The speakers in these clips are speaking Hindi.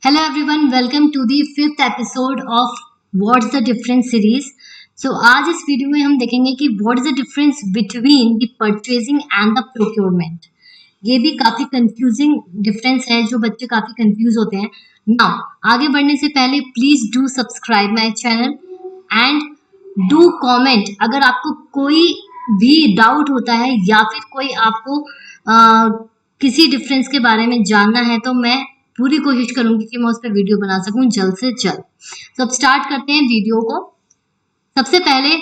Hello everyone, welcome to the fifth episode of What's the Difference series. आज इस वीडियो में हम देखेंगे कि what is the difference between the purchasing and the procurement. ये भी काफी कंफ्यूजिंग डिफरेंस है जो बच्चे काफी कंफ्यूज होते हैं. नाउ आगे बढ़ने से पहले please do subscribe my channel and do comment अगर आपको कोई भी डाउट होता है या फिर कोई आपको किसी डिफरेंस के बारे में जानना है तो मैं पूरी कोशिश करूंगी कि मैं उस पर वीडियो बना सकूं जल्द से जल्द. तो अब स्टार्ट करते हैं वीडियो को. सबसे पहले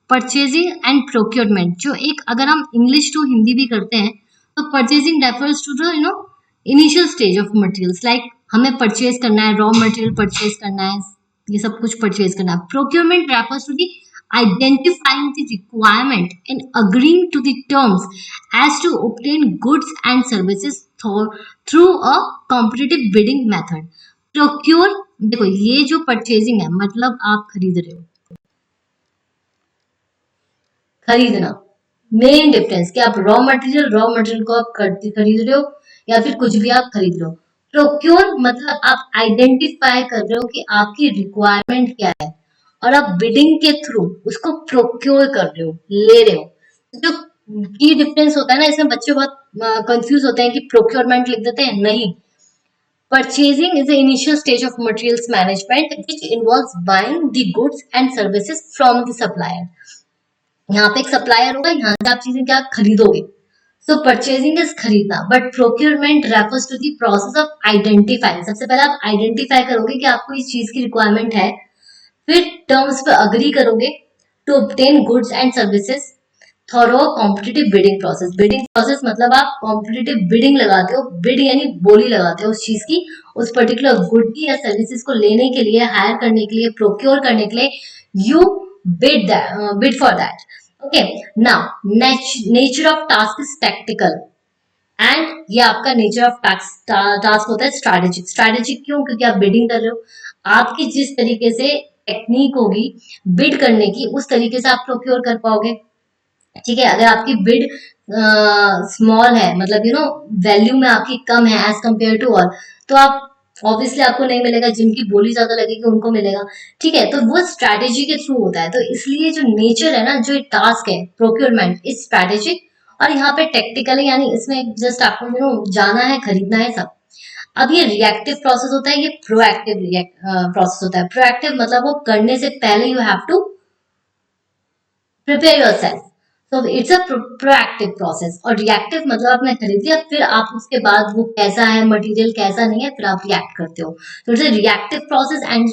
परचेजिंग एंड प्रोक्योरमेंट, जो एक अगर हम इंग्लिश टू हिंदी भी करते हैं तो purchasing refers to the initial stage of materials, like हमें परचेज करना है, रॉ मटेरियल परचेज करना है, ये सब कुछ परचेज करना है. Procurement refers to the identifying the requirement and agreeing to the terms as to obtain goods and services through a competitive bidding method. Procure, देखो ये जो परचेजिंग है मतलब आप खरीद रहे हो, खरीदना मेन डिफरेंस कि आप रॉ मटेरियल को आप खरीद रहे हो या फिर कुछ भी आप खरीद रहे हो. प्रोक्योर मतलब आप आइडेंटिफाई कर रहे हो कि आपकी रिक्वायरमेंट क्या है और आप बिडिंग के थ्रू उसको प्रोक्योर कर रहे हो, ले रहे हो. जो की डिफरेंस होता है ना, इसमें बच्चे बहुत कंफ्यूज होते हैं कि प्रोक्योरमेंट लिख देते हैं. नहीं, purchasing is the initial stage of materials management which involves buying the goods and services from the supplier. यहाँ पे एक सप्लायर होगा, यहाँ से आप चीजें क्या खरीदोगे. सो परचेजिंग इज खरीदना, but procurement refers to the process of identifying. सबसे पहले आप आइडेंटिफाई करोगे कि आपको इस चीज की रिक्वायरमेंट है, फिर टर्म्स पे अग्री करोगे to obtain goods and services through competitive bidding process. Bidding process मतलब आप कॉम्पिटिटिव बिडिंग लगाते हो, बिड यानी बोली लगाते हो उस चीज की, उस पर्टिकुलर गुड की या सर्विसेज को लेने के लिए, हायर करने के लिए, प्रोक्योर करने के लिए you bid for that. Okay, now nature of task is tactical and ये आपका नेचर ऑफ टास्क होता है स्ट्रैटेजिक. स्ट्रैटेजिक क्यों? क्योंकि आप बिडिंग कर रहे हो, आपकी जिस तरीके से टेक्निक होगी बिड करने की उस तरीके से आप प्रोक्योर कर पाओगे. ठीक है, अगर आपकी बिड स्मॉल है, मतलब वैल्यू में आपकी कम है एज कंपेयर टू ऑल, तो आप ऑब्वियसली आपको नहीं मिलेगा, जिनकी बोली ज्यादा लगेगी उनको मिलेगा. ठीक है, तो वो स्ट्रैटेजी के थ्रू होता है. तो इसलिए जो नेचर है ना, जो टास्क है प्रोक्योरमेंट इज स्ट्रैटेजिक और यहाँ पे टेक्टिकल है, यानी इसमें जस्ट आपको जाना है, खरीदना है, सब. अब ये रिएक्टिव प्रोसेस होता है, ये प्रोएक्टिव प्रोसेस होता है. प्रोएक्टिव मतलब वो करने से पहले you have to prepare yourself, so it's a proactive process. और रिएक्टिव मतलब आपने खरीद लिया, फिर आप उसके बाद वो कैसा है, मटेरियल कैसा नहीं है, फिर आप रिएक्ट करते हो. तो it's a reactive process and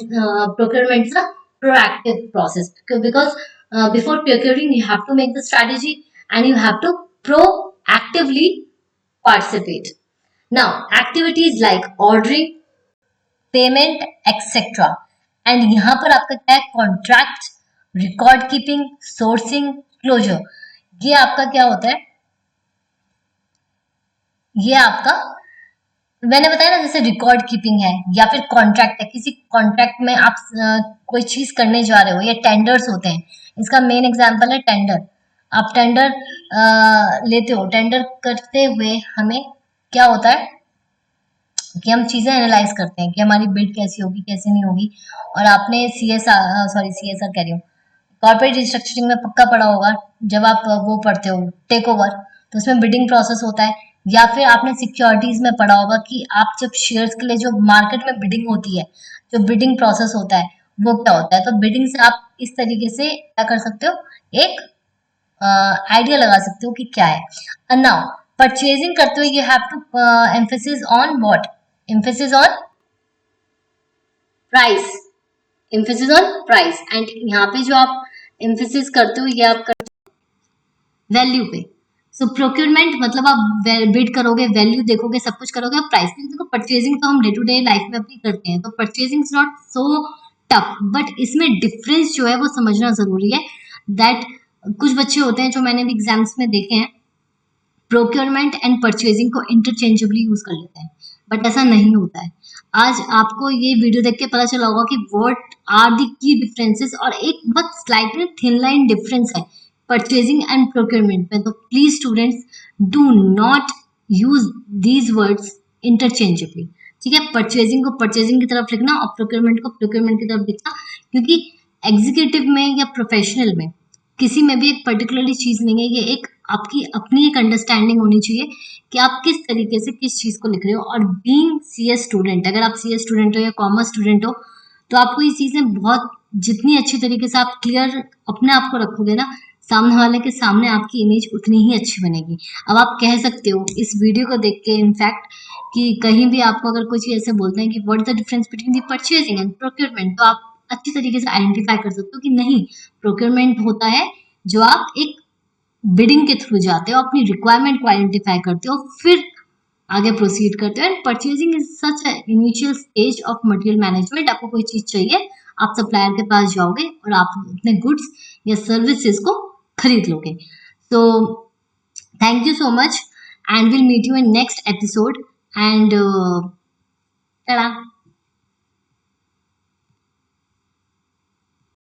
procurement is a proactive process, because before procuring you have to make the strategy and you have to proactively participate. Now, activities like ordering, payment, etc. And यहाँ पर आपका क्या है, contract, record keeping, sourcing, closure. ये आपका क्या होता है, ये आपका मैंने बताया ना, जैसे रिकॉर्ड कीपिंग है या फिर कॉन्ट्रैक्ट है. किसी कॉन्ट्रैक्ट में आप कोई चीज करने जा रहे हो, या टेंडर्स होते हैं. इसका मेन एग्जांपल है टेंडर. आप टेंडर लेते हो, टेंडर करते हुए हमें क्या होता है कि हम चीजें एनालाइज करते हैं कि हमारी बिड कैसी होगी, कैसी नहीं होगी. और आपने सीएसआर कह रही हूँ, कॉर्पोरेट रिस्ट्रक्चरिंग में पक्का पढ़ा होगा जब आप वो पढ़ते हो टेक ओवर, तो उसमें बिडिंग प्रोसेस होता है. या फिर आपने सिक्योरिटीज में पढ़ा होगा कि आप जब शेयर्स के लिए जो मार्केट में बिडिंग होती है, जो बिडिंग प्रोसेस होता है वो क्या होता है. तो बिडिंग से आप इस तरीके से क्या कर सकते हो, एक आइडिया लगा सकते हो कि क्या है. नाउ परचेजिंग करते हुए you have to emphasis on what, emphasis on price, emphasis on price. And यहाँ पे जो आप एम्फेसिस करते हो, ये आप करते हो वैल्यू पे. सो प्रोक्योरमेंट मतलब आप बिड करोगे, वैल्यू देखोगे, सब कुछ करोगे, आप प्राइस पे. देखो परचेजिंग तो हम डे टू डे लाइफ में अपनी करते हैं, तो purchasing is not so tough, but इसमें डिफरेंस जो है वो समझना जरूरी है. दैट कुछ बच्चे होते हैं जो मैंने भी एग्जाम्स में देखे हैं, प्रोक्योरमेंट एंड परचेजिंग को इंटरचेंजेबली यूज कर लेते हैं, बट ऐसा नहीं होता है. आज आपको ये वीडियो देख के पता चला होगा कि what are the key differences, और एक बहुत स्लाइटली थिन लाइन डिफरेंस है परचेजिंग एंड प्रोक्योरमेंट में. तो please students do not use these words interchangeably. ठीक है। परचेजिंग को परचेजिंग की तरफ लिखना और प्रोक्योरमेंट को प्रोक्योरमेंट की तरफ लिखना, क्योंकि एग्जीक्यूटिव में या प्रोफेशनल में किसी में भी एक पर्टिकुलरली चीज नहीं है, ये एक आपकी अपनी एक अंडरस्टैंडिंग होनी चाहिए कि आप किस तरीके से किस चीज को लिख रहे हो। और बीइंग सीएस स्टूडेंट, अगर आप सीएस स्टूडेंट हो या कॉमर्स स्टूडेंट हो, तो आपको ये चीजें बहुत जितनी अच्छी तरीके से आप क्लियर अपने आप को रखोगे ना, सामने वाले के सामने आपकी इमेज उतनी ही अच्छी बनेगी। अब आप कह सकते हो इस वीडियो को देख के इनफैक्ट कि कहीं भी आपको अगर कोई चीज ऐसे बोलते हैं कि what is the difference between the purchasing and procurement, तो आप अच्छी तरीके से आइडेंटिफाई कर सकते हो कि नहीं, प्रोक्योरमेंट होता है जो आप एक बिडिंग के थ्रू जाते हो, अपनी रिक्वायरमेंट को आइडेंटिफाई करते हो, फिर आगे प्रोसीड करते हो। And purchasing is such initial stage of material management. आपको कोई चीज चाहिए, आप सप्लायर के पास जाओगे और आप अपने गुड्स या सर्विसेज को खरीद लोगे। So thank you so much and will meet you in next episode and tada!